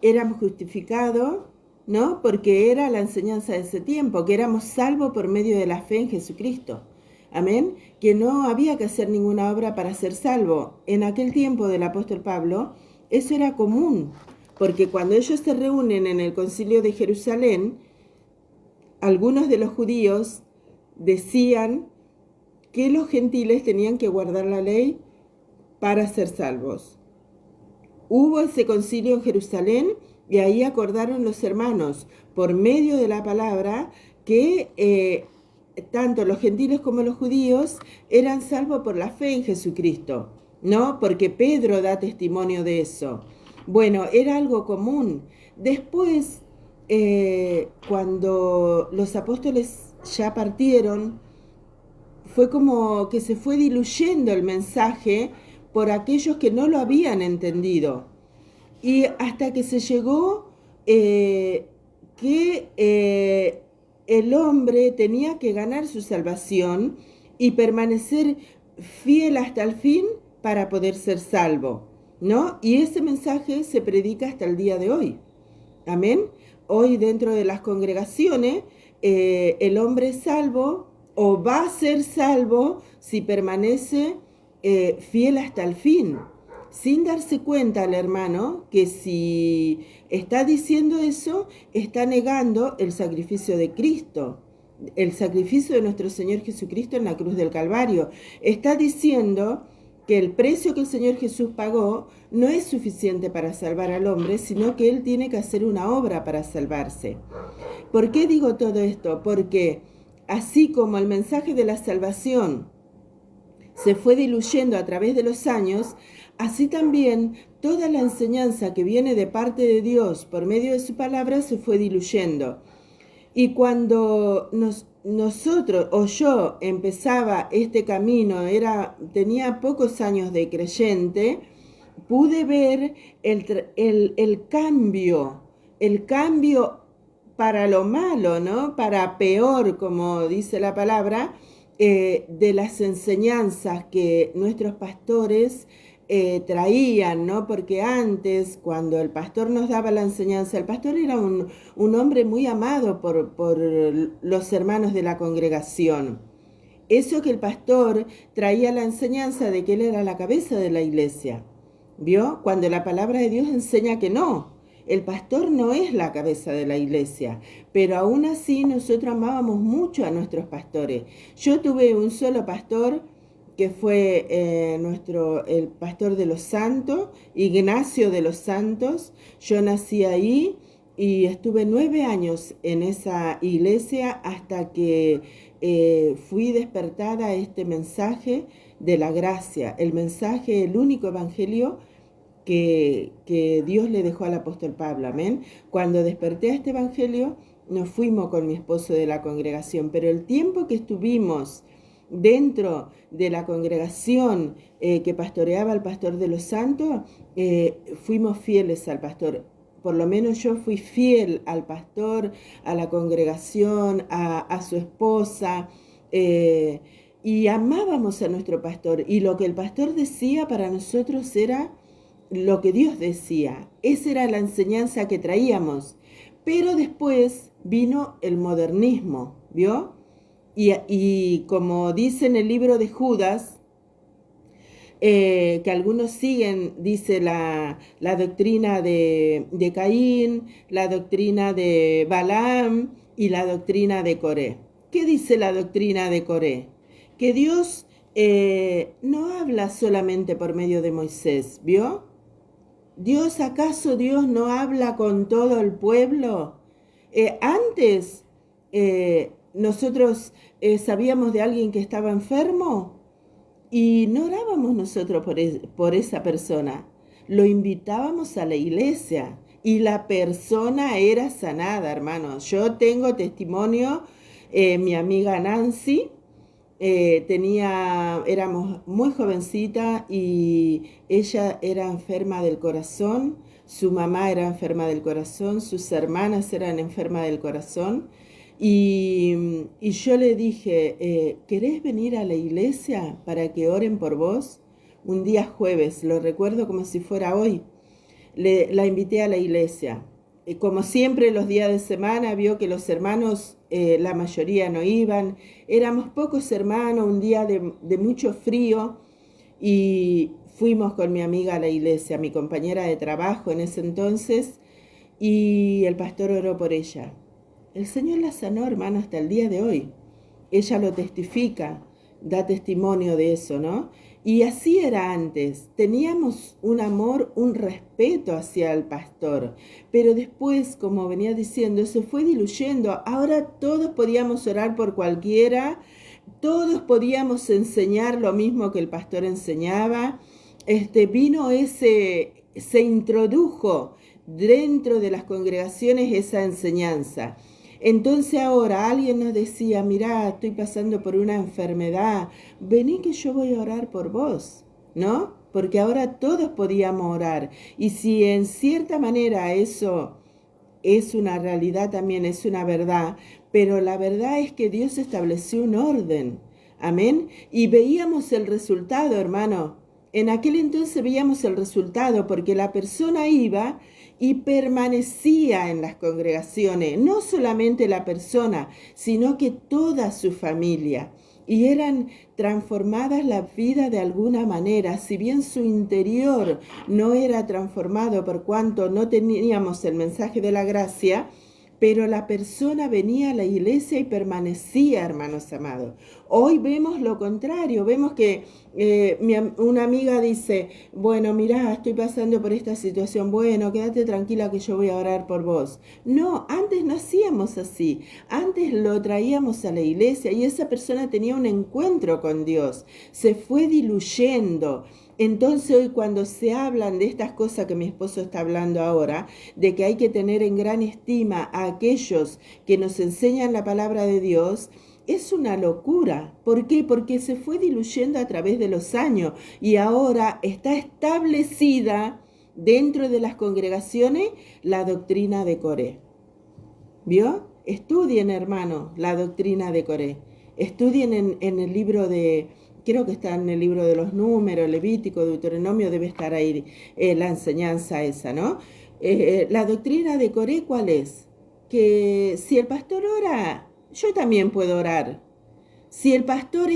éramos justificados, ¿no? Porque era la enseñanza de ese tiempo, que éramos salvos por medio de la fe en Jesucristo. Amén. Que no había que hacer ninguna obra para ser salvo. En aquel tiempo del apóstol Pablo, eso era común, porque cuando ellos se reúnen en el concilio de Jerusalén, algunos de los judíos decían que los gentiles tenían que guardar la ley para ser salvos. Hubo ese concilio en Jerusalén y ahí acordaron los hermanos, por medio de la palabra, que tanto los gentiles como los judíos eran salvos por la fe en Jesucristo, ¿no? Porque Pedro da testimonio de eso. Bueno, era algo común. Después, cuando los apóstoles ya partieron, fue como que se fue diluyendo el mensaje por aquellos que no lo habían entendido. Y hasta que se llegó que el hombre tenía que ganar su salvación y permanecer fiel hasta el fin para poder ser salvo, ¿no? Y ese mensaje se predica hasta el día de hoy. Amén. Hoy dentro de las congregaciones el hombre es salvo o va a ser salvo si permanece fiel hasta el fin, sin darse cuenta el hermano que si está diciendo eso, está negando el sacrificio de Cristo, el sacrificio de nuestro Señor Jesucristo en la cruz del Calvario. Está diciendo que el precio que el Señor Jesús pagó no es suficiente para salvar al hombre, sino que Él tiene que hacer una obra para salvarse. ¿Por qué digo todo esto? Porque así como el mensaje de la salvación se fue diluyendo a través de los años, así también toda la enseñanza que viene de parte de Dios por medio de su palabra se fue diluyendo. Y cuando nosotros o yo empezaba este camino, tenía pocos años de creyente, pude ver el cambio para lo malo, ¿no? Para peor, como dice la palabra, de las enseñanzas que nuestros pastores traían, ¿no? Porque antes, cuando el pastor nos daba la enseñanza, el pastor era un hombre muy amado por los hermanos de la congregación. Eso que el pastor traía la enseñanza de que él era la cabeza de la iglesia, ¿vio? Cuando la palabra de Dios enseña que no, el pastor no es la cabeza de la iglesia, pero aún así nosotros amábamos mucho a nuestros pastores. Yo tuve un solo pastor que fue el pastor de los Santos, Ignacio de los Santos. Yo nací ahí y estuve 9 años en esa iglesia hasta que fui despertada a este mensaje de la gracia, el mensaje, el único evangelio que Dios le dejó al apóstol Pablo, amén. Cuando desperté a este evangelio, nos fuimos con mi esposo de la congregación, pero el tiempo que estuvimos dentro de la congregación que pastoreaba el pastor de los santos, fuimos fieles al pastor. Por lo menos yo fui fiel al pastor, a la congregación, a su esposa, y amábamos a nuestro pastor. Y lo que el pastor decía para nosotros era lo que Dios decía. Esa era la enseñanza que traíamos. Pero después vino el modernismo, ¿vio? Y como dice en el libro de Judas, que algunos siguen, dice la doctrina de Caín, la doctrina de Balaam y la doctrina de Coré. ¿Qué dice la doctrina de Coré? Que Dios no habla solamente por medio de Moisés, ¿vio? ¿Acaso Dios no habla con todo el pueblo? Antes nosotros sabíamos de alguien que estaba enfermo y no orábamos nosotros por esa persona. Lo invitábamos a la iglesia y la persona era sanada, hermanos. Yo tengo testimonio, mi amiga Nancy, éramos muy jovencita y ella era enferma del corazón, su mamá era enferma del corazón, sus hermanas eran enfermas del corazón y yo le dije, ¿querés venir a la iglesia para que oren por vos? Un día jueves, lo recuerdo como si fuera hoy, la invité a la iglesia. Como siempre los días de semana vio que los hermanos, la mayoría no iban, éramos pocos hermanos, un día de mucho frío y fuimos con mi amiga a la iglesia, mi compañera de trabajo en ese entonces, y el pastor oró por ella. El Señor la sanó, hermano, hasta el día de hoy. Ella lo testifica, da testimonio de eso, ¿no? Y así era antes, teníamos un amor, un respeto hacia el pastor, pero después, como venía diciendo, se fue diluyendo. Ahora todos podíamos orar por cualquiera, todos podíamos enseñar lo mismo que el pastor enseñaba. Se introdujo dentro de las congregaciones esa enseñanza. Entonces ahora alguien nos decía, mirá, estoy pasando por una enfermedad, vení que yo voy a orar por vos, ¿no? Porque ahora todos podíamos orar. Y si en cierta manera eso es una realidad también, es una verdad, pero la verdad es que Dios estableció un orden, amén. Y veíamos el resultado, hermano. En aquel entonces veíamos el resultado porque la persona iba y permanecía en las congregaciones, no solamente la persona, sino que toda su familia. Y eran transformadas la vida de alguna manera, si bien su interior no era transformado por cuanto no teníamos el mensaje de la gracia, pero la persona venía a la iglesia y permanecía, hermanos amados. Hoy vemos lo contrario, vemos que una amiga dice, bueno, mirá, estoy pasando por esta situación, bueno, quédate tranquila que yo voy a orar por vos. No, antes no hacíamos así, antes lo traíamos a la iglesia y esa persona tenía un encuentro con Dios, se fue diluyendo. Entonces hoy cuando se hablan de estas cosas que mi esposo está hablando ahora, de que hay que tener en gran estima a aquellos que nos enseñan la palabra de Dios, es una locura. ¿Por qué? Porque se fue diluyendo a través de los años y ahora está establecida dentro de las congregaciones la doctrina de Coré. ¿Vio? Estudien, hermano, la doctrina de Coré. Estudien en el libro creo que está en el libro de los Números, Levítico, Deuteronomio, debe estar ahí la enseñanza esa, ¿no? La doctrina de Coré, ¿cuál es? Que si el pastor ora, yo también puedo orar. Si el pastor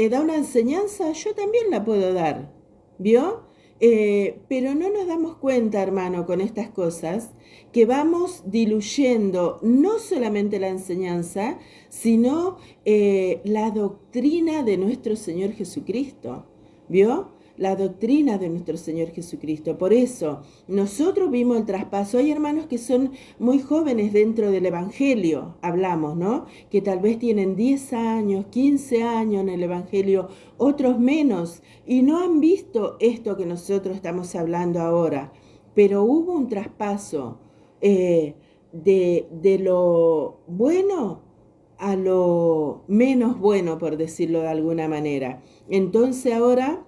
da una enseñanza, yo también la puedo dar, ¿vio? Pero no nos damos cuenta, hermano, con estas cosas, que vamos diluyendo no solamente la enseñanza, sino la doctrina de nuestro Señor Jesucristo, ¿vio? La doctrina de nuestro Señor Jesucristo. Por eso, nosotros vimos el traspaso. Hay hermanos que son muy jóvenes dentro del Evangelio, hablamos, ¿no? Que tal vez tienen 10 años, 15 años en el Evangelio, otros menos, y no han visto esto que nosotros estamos hablando ahora. Pero hubo un traspaso de lo bueno a lo menos bueno, por decirlo de alguna manera. Entonces ahora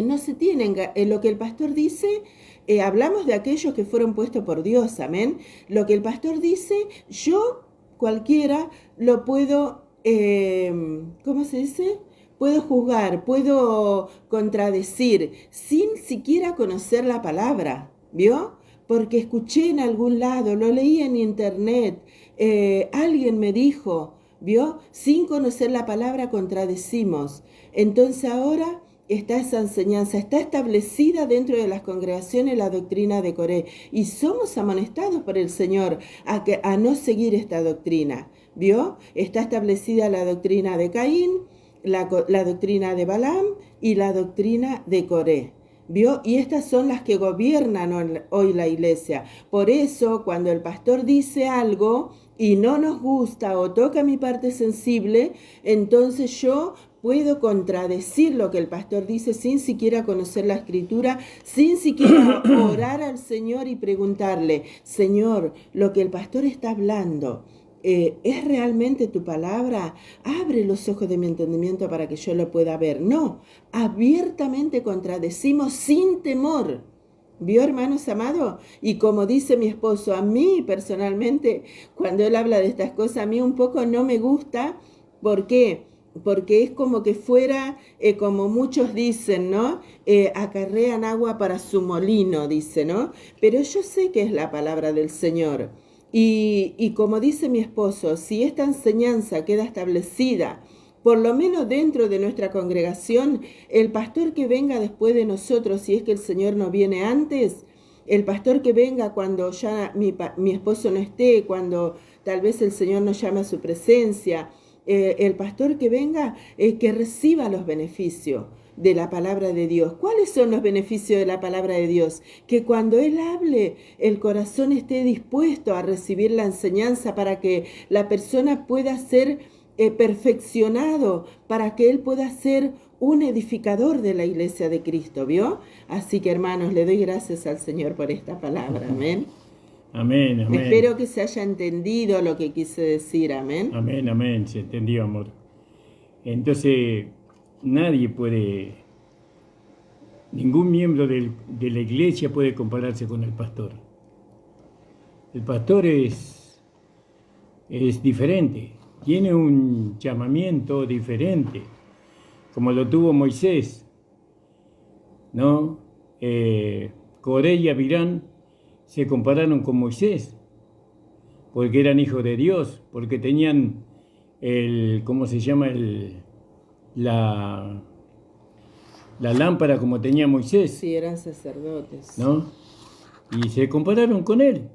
no se tienen, lo que el pastor dice, hablamos de aquellos que fueron puestos por Dios, amén. Lo que el pastor dice, yo cualquiera lo puedo, ¿cómo se dice? Puedo juzgar, puedo contradecir, sin siquiera conocer la palabra, ¿vio? Porque escuché en algún lado, lo leí en internet, alguien me dijo, ¿vio? Sin conocer la palabra contradecimos. Entonces ahora está esa enseñanza, está establecida dentro de las congregaciones la doctrina de Coré, y somos amonestados por el Señor a no seguir esta doctrina, ¿vio? Está establecida la doctrina de Caín, la doctrina de Balaam y la doctrina de Coré, ¿vio? Y estas son las que gobiernan hoy la iglesia. Por eso, cuando el pastor dice algo y no nos gusta o toca mi parte sensible, entonces yo puedo contradecir lo que el pastor dice sin siquiera conocer la escritura, sin siquiera orar al Señor y preguntarle, Señor, lo que el pastor está hablando, ¿es realmente tu palabra? Abre los ojos de mi entendimiento para que yo lo pueda ver. No, abiertamente contradecimos sin temor. ¿Vio, hermanos amados? Y como dice mi esposo, a mí personalmente, cuando él habla de estas cosas, a mí un poco no me gusta. ¿Por qué? Porque es como que fuera, como muchos dicen, ¿no? Acarrean agua para su molino, dice, ¿no? Pero yo sé que es la palabra del Señor. Y como dice mi esposo, si esta enseñanza queda establecida, por lo menos dentro de nuestra congregación, el pastor que venga después de nosotros, si es que el Señor no viene antes, el pastor que venga cuando ya mi esposo no esté, cuando tal vez el Señor nos llame a su presencia, el pastor que venga, que reciba los beneficios de la palabra de Dios. ¿Cuáles son los beneficios de la palabra de Dios? Que cuando Él hable, el corazón esté dispuesto a recibir la enseñanza para que la persona pueda ser perfeccionado, para que Él pueda ser un edificador de la iglesia de Cristo, ¿vio? Así que, hermanos, le doy gracias al Señor por esta palabra, amén. Amén, amén. Espero que se haya entendido lo que quise decir, amén. Amén, amén, se entendió, amor. Entonces, ningún miembro de la iglesia puede compararse con el pastor. El pastor es diferente, tiene un llamamiento diferente, como lo tuvo Moisés, ¿no? Coré y Abirán se compararon con Moisés, porque eran hijos de Dios, porque tenían ¿cómo se llama? La lámpara como tenía Moisés. Sí, eran sacerdotes. ¿No? Y se compararon con él.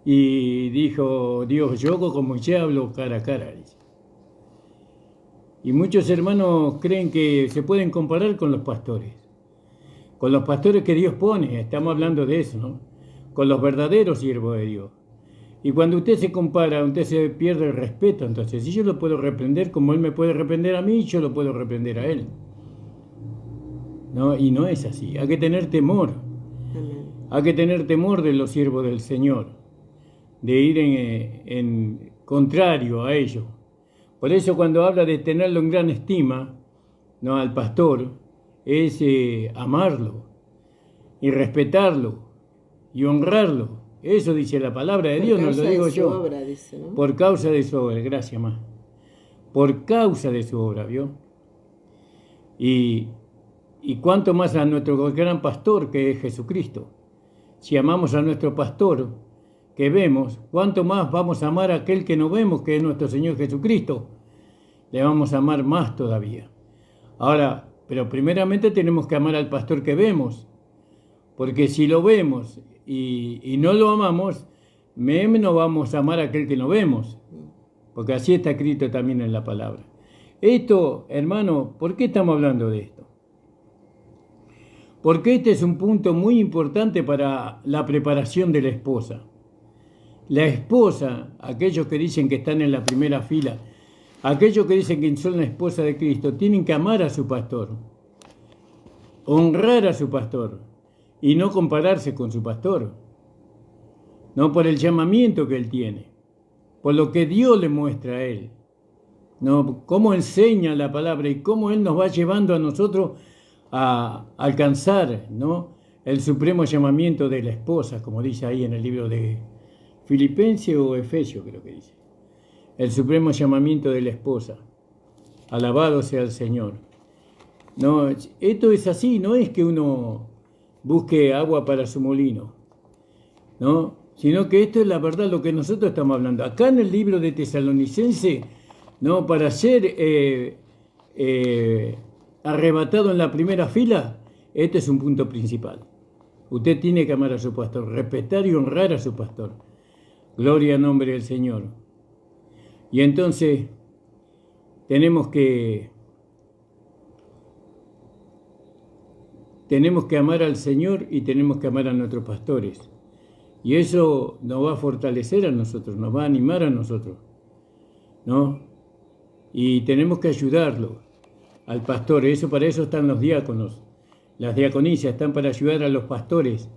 Y dijo Dios, yo con Moisés hablo cara a cara. Dice. Y muchos hermanos creen que se pueden comparar con los pastores. Con los pastores que Dios pone, estamos hablando de eso, ¿no? Con los verdaderos siervos de Dios. Y cuando usted se compara, usted se pierde el respeto. Entonces, si yo lo puedo reprender como Él me puede reprender a mí, yo lo puedo reprender a Él. ¿No? Y no es así. Hay que tener temor. Amén. Hay que tener temor de los siervos del Señor. De ir en contrario a ellos. Por eso cuando habla de tenerlo en gran estima, ¿no? Al pastor, es amarlo y respetarlo y honrarlo. Eso dice la palabra de Dios, no lo digo yo. Obra, dice, ¿no? Por causa de su obra, gracias más. por causa de su obra, ¿vio? Y cuánto más a nuestro gran pastor que es Jesucristo. Si amamos a nuestro pastor que vemos, cuánto más vamos a amar a aquel que no vemos, que es nuestro Señor Jesucristo. Le vamos a amar más todavía. Ahora, pero primeramente tenemos que amar al pastor que vemos, porque si lo vemos y no lo amamos, no vamos a amar a aquel que no vemos, porque así está escrito también en la palabra. Esto, hermano, ¿por qué estamos hablando de esto? Porque este es un punto muy importante para la preparación de la esposa. La esposa, aquellos que dicen que están en la primera fila, aquellos que dicen que son la esposa de Cristo, tienen que amar a su pastor, honrar a su pastor y no compararse con su pastor. No por el llamamiento que él tiene, por lo que Dios le muestra a él. No, cómo enseña la palabra y cómo él nos va llevando a nosotros a alcanzar, ¿no?, el supremo llamamiento de la esposa, como dice ahí en el libro de Filipenses o Efesios, creo que dice. El supremo llamamiento de la esposa. Alabado sea el Señor. No, esto es así, no es que uno busque agua para su molino, ¿no?, sino que esto es la verdad, lo que nosotros estamos hablando. Acá en el libro de Tesalonicense, ¿no?, para ser arrebatado en la primera fila, este es un punto principal. Usted tiene que amar a su pastor, respetar y honrar a su pastor. Gloria al nombre del Señor. Y entonces tenemos que amar al Señor y tenemos que amar a nuestros pastores. Y eso nos va a fortalecer a nosotros, nos va a animar a nosotros, ¿no? Y tenemos que ayudarlo al pastor. Para eso están los diáconos. Las diaconisas están para ayudar a los pastores,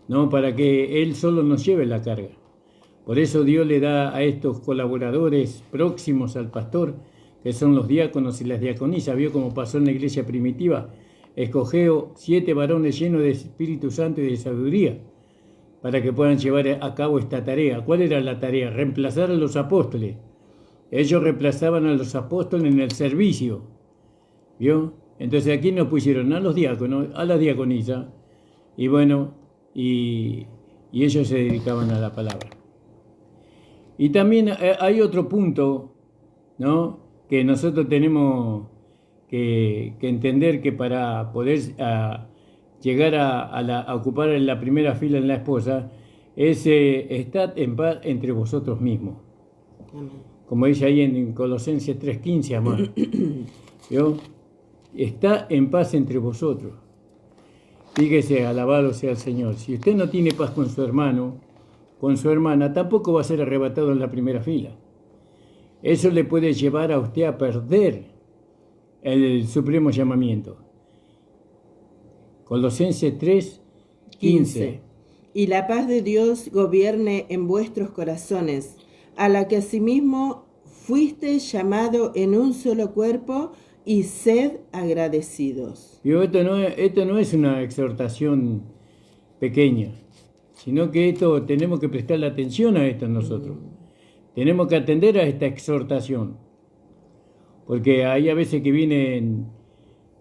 ¿no?, para que él solo nos lleve la carga. Por eso Dios le da a estos colaboradores próximos al pastor, que son los diáconos y las diaconisas. Vio cómo pasó en la iglesia primitiva. Escogió 7 varones llenos de Espíritu Santo y de sabiduría para que puedan llevar a cabo esta tarea. ¿Cuál era la tarea? Reemplazar a los apóstoles. Ellos reemplazaban a los apóstoles en el servicio, ¿vio? Entonces aquí nos pusieron a los diáconos, a la diaconisa, y bueno, y ellos se dedicaban a la palabra. Y también hay otro punto, ¿no?, que nosotros tenemos que entender, que para poder llegar a ocupar en la primera fila en la esposa, es estar en paz entre vosotros mismos. Amén. Como dice ahí en Colosenses 3:15, amado. ¿Vio? Está en paz entre vosotros. Fíjese, alabado sea el Señor. Si usted no tiene paz con su hermano, con su hermana, tampoco va a ser arrebatado en la primera fila. Eso le puede llevar a usted a perder el supremo llamamiento. Colosenses 3:15. Y la paz de Dios gobierne en vuestros corazones, a la que asimismo fuiste llamado en un solo cuerpo, y sed agradecidos. Esto no es una exhortación pequeña, sino que tenemos que prestarle atención a esto nosotros. Tenemos que atender a esta exhortación, porque hay a veces que vienen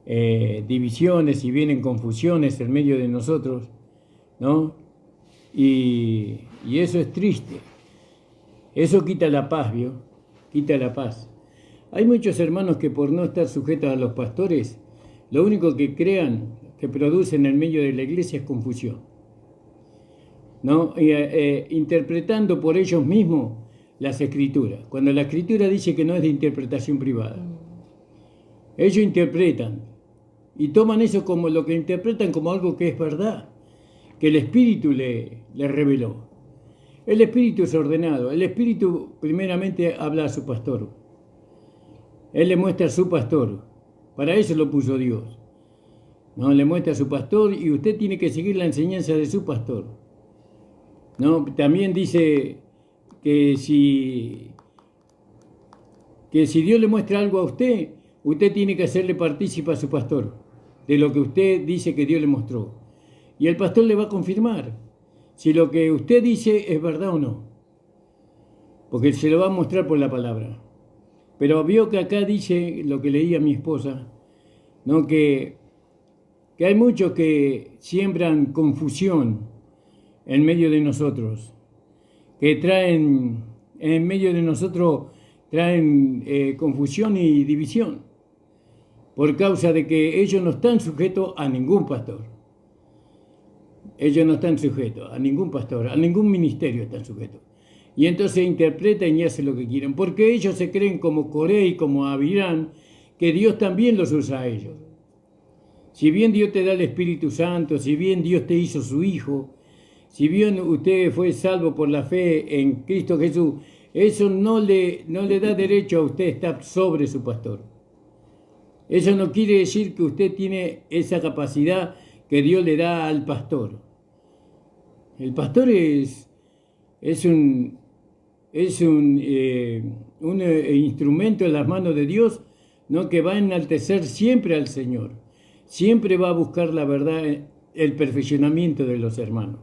divisiones y vienen confusiones en medio de nosotros, ¿no? Y eso es triste. Eso quita la paz, ¿vio? Quita la paz. Hay muchos hermanos que por no estar sujetos a los pastores, lo único que crean, que producen en medio de la iglesia es confusión, ¿no? Interpretando por ellos mismos las escrituras, cuando la escritura dice que no es de interpretación privada. Ellos interpretan y toman eso como lo que interpretan como algo que es verdad, que el Espíritu le reveló. El Espíritu es ordenado. El Espíritu primeramente habla a su pastor. Él le muestra a su pastor. Para eso lo puso Dios. ¿No? Le muestra a su pastor y usted tiene que seguir la enseñanza de su pastor. ¿No? También dice que si Dios le muestra algo a usted, usted tiene que hacerle partícipe a su pastor de lo que usted dice que Dios le mostró. Y el pastor le va a confirmar si lo que usted dice es verdad o no. Porque se lo va a mostrar por la palabra. Pero vio que acá dice lo que leía mi esposa, ¿no? Que hay muchos que siembran confusión en medio de nosotros, que traen en medio de nosotros confusión y división, por causa de que ellos no están sujetos a ningún pastor. Ellos no están sujetos a ningún pastor, a ningún ministerio están sujetos. Y entonces interpretan y hacen lo que quieren, porque ellos se creen como Coré y como Abirán, que Dios también los usa a ellos. Si bien Dios te da el Espíritu Santo, si bien Dios te hizo su Hijo, si bien usted fue salvo por la fe en Cristo Jesús, eso no le da derecho a usted estar sobre su pastor. Eso no quiere decir que usted tiene esa capacidad que Dios le da al pastor. El pastor es un instrumento en las manos de Dios, ¿no? Que va a enaltecer siempre al Señor. Siempre va a buscar la verdad, el perfeccionamiento de los hermanos.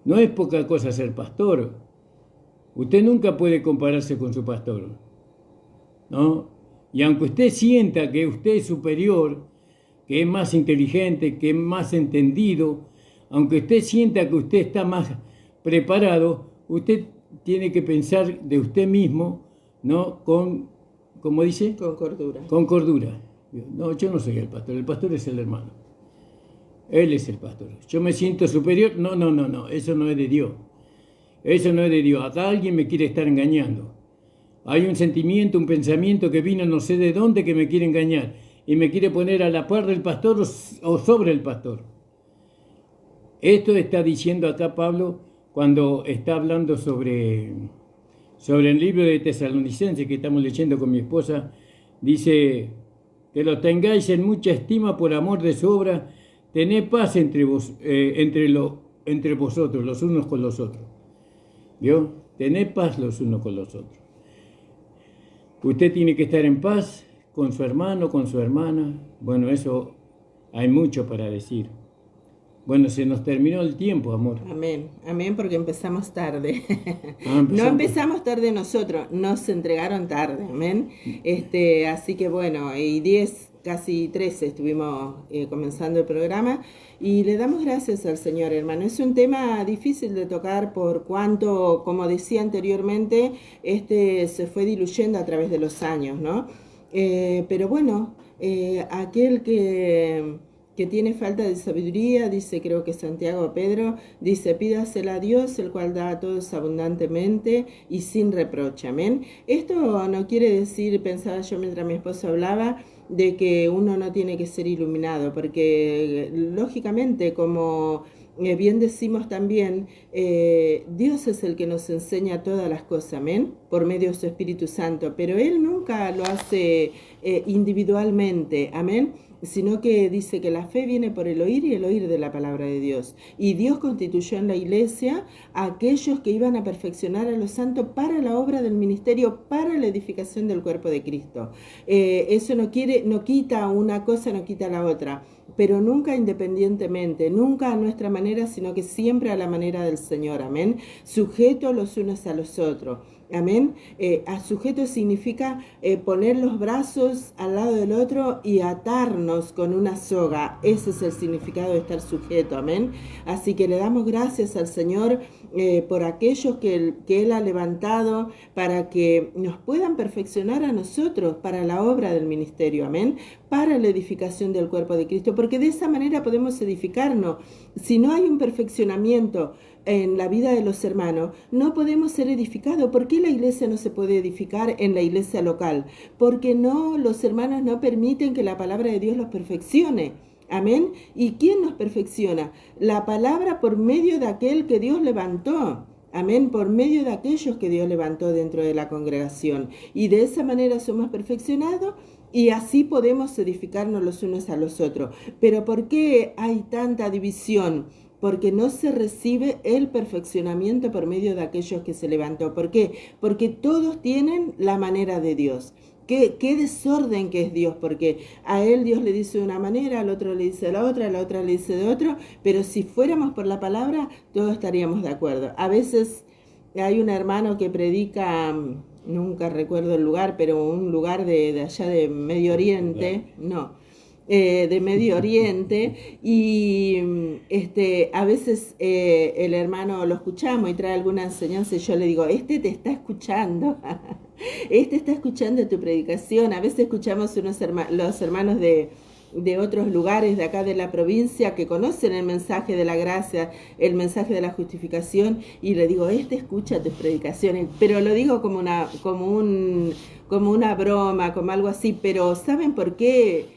No es poca cosa ser pastor. Usted nunca puede compararse con su pastor, ¿no? Y aunque usted sienta que usted es superior, que es más inteligente, que es más entendido, aunque usted sienta que usted está más preparado, usted tiene que pensar de usted mismo, ¿no? ¿Cómo dice? Con cordura. Con cordura. No, yo no soy el pastor es el hermano. Él es el pastor. Yo me siento superior. No, eso no es de Dios. Eso no es de Dios. Acá alguien me quiere estar engañando. Hay un sentimiento, un pensamiento que vino no sé de dónde que me quiere engañar y me quiere poner a la par del pastor o sobre el pastor. Esto está diciendo acá Pablo cuando está hablando sobre el libro de Tesalonicenses que estamos leyendo con mi esposa. Dice que lo tengáis en mucha estima por amor de su obra, tened paz entre vosotros, los unos con los otros. ¿Vio? Tened paz los unos con los otros. Usted tiene que estar en paz con su hermano, con su hermana. Bueno, eso hay mucho para decir. Bueno, se nos terminó el tiempo, amor. Amén, amén, porque empezamos tarde. No empezamos tarde nosotros, nos entregaron tarde, amén. Así que bueno, y 10, casi 13 estuvimos comenzando el programa y le damos gracias al Señor, hermano. Es un tema difícil de tocar por cuanto, como decía anteriormente, se fue diluyendo a través de los años, ¿no? Pero bueno, aquel que tiene falta de sabiduría, dice, creo que Santiago o Pedro, dice, pídasela a Dios, el cual da a todos abundantemente y sin reproche, amén. Esto no quiere decir, pensaba yo mientras mi esposo hablaba, de que uno no tiene que ser iluminado, porque lógicamente, como bien decimos también, Dios es el que nos enseña todas las cosas, amén, por medio de su Espíritu Santo, pero Él nunca lo hace individualmente, amén, sino que dice que la fe viene por el oír y el oír de la palabra de Dios. Y Dios constituyó en la iglesia a aquellos que iban a perfeccionar a los santos para la obra del ministerio, para la edificación del cuerpo de Cristo. Eso no quita una cosa, no quita la otra, pero nunca independientemente, nunca a nuestra manera, sino que siempre a la manera del Señor, amén, sujetos los unos a los otros. Amén. A sujeto significa poner los brazos al lado del otro y atarnos con una soga. Ese es el significado de estar sujeto. Amén. Así que le damos gracias al Señor por aquellos que Él ha levantado para que nos puedan perfeccionar a nosotros para la obra del ministerio. Amén. Para la edificación del cuerpo de Cristo. Porque de esa manera podemos edificarnos. Si no hay un perfeccionamiento en la vida de los hermanos, no podemos ser edificados. ¿Por qué la iglesia no se puede edificar en la iglesia local? Porque los hermanos no permiten que la palabra de Dios los perfeccione. Amén. ¿Y quién nos perfecciona? La palabra por medio de aquel que Dios levantó. Amén, por medio de aquellos que Dios levantó dentro de la congregación. Y de esa manera somos perfeccionados y así podemos edificarnos los unos a los otros. Pero ¿por qué hay tanta división? Porque no se recibe el perfeccionamiento por medio de aquellos que se levantó. ¿Por qué? Porque todos tienen la manera de Dios. Qué desorden que es Dios, porque a él Dios le dice de una manera, al otro le dice de la otra le dice de otro, pero si fuéramos por la palabra, todos estaríamos de acuerdo. A veces hay un hermano que predica nunca recuerdo el lugar, pero un lugar de allá de Medio Oriente, no, de Medio Oriente, y a veces el hermano lo escuchamos y trae alguna enseñanza y yo le digo, este te está escuchando, este está escuchando tu predicación. A veces escuchamos los hermanos de otros lugares de acá de la provincia que conocen el mensaje de la gracia, el mensaje de la justificación, y le digo, escucha tus predicaciones, pero lo digo como una broma, como algo así. Pero ¿saben por qué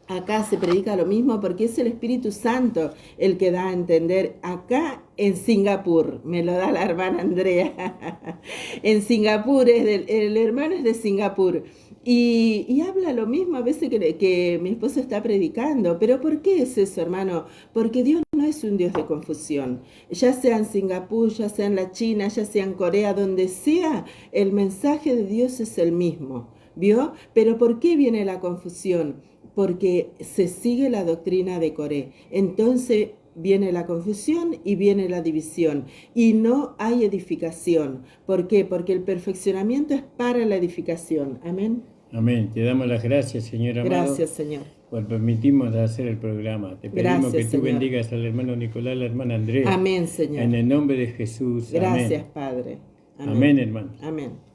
acá se predica lo mismo? Porque es el Espíritu Santo el que da a entender. Acá en Singapur, me lo da la hermana Andrea, en Singapur, el hermano es de Singapur, y habla lo mismo a veces que mi esposo está predicando. ¿Pero por qué es eso, hermano? Porque Dios no es un Dios de confusión. Ya sea en Singapur, ya sea en la China, ya sea en Corea, donde sea, el mensaje de Dios es el mismo, ¿vio? Pero ¿por qué viene la confusión? Porque se sigue la doctrina de Coré. Entonces viene la confusión y viene la división y no hay edificación. ¿Por qué? Porque el perfeccionamiento es para la edificación. Amén. Amén. Te damos las gracias, Señor amado. Gracias, Señor. Por permitirnos hacer el programa. Te pedimos Gracias, que tú Señor. bendigas al hermano Nicolás, la hermana Andrea. Amén, Señor. En el nombre de Jesús. Gracias, Amén. Padre. Amén, hermano. Amén.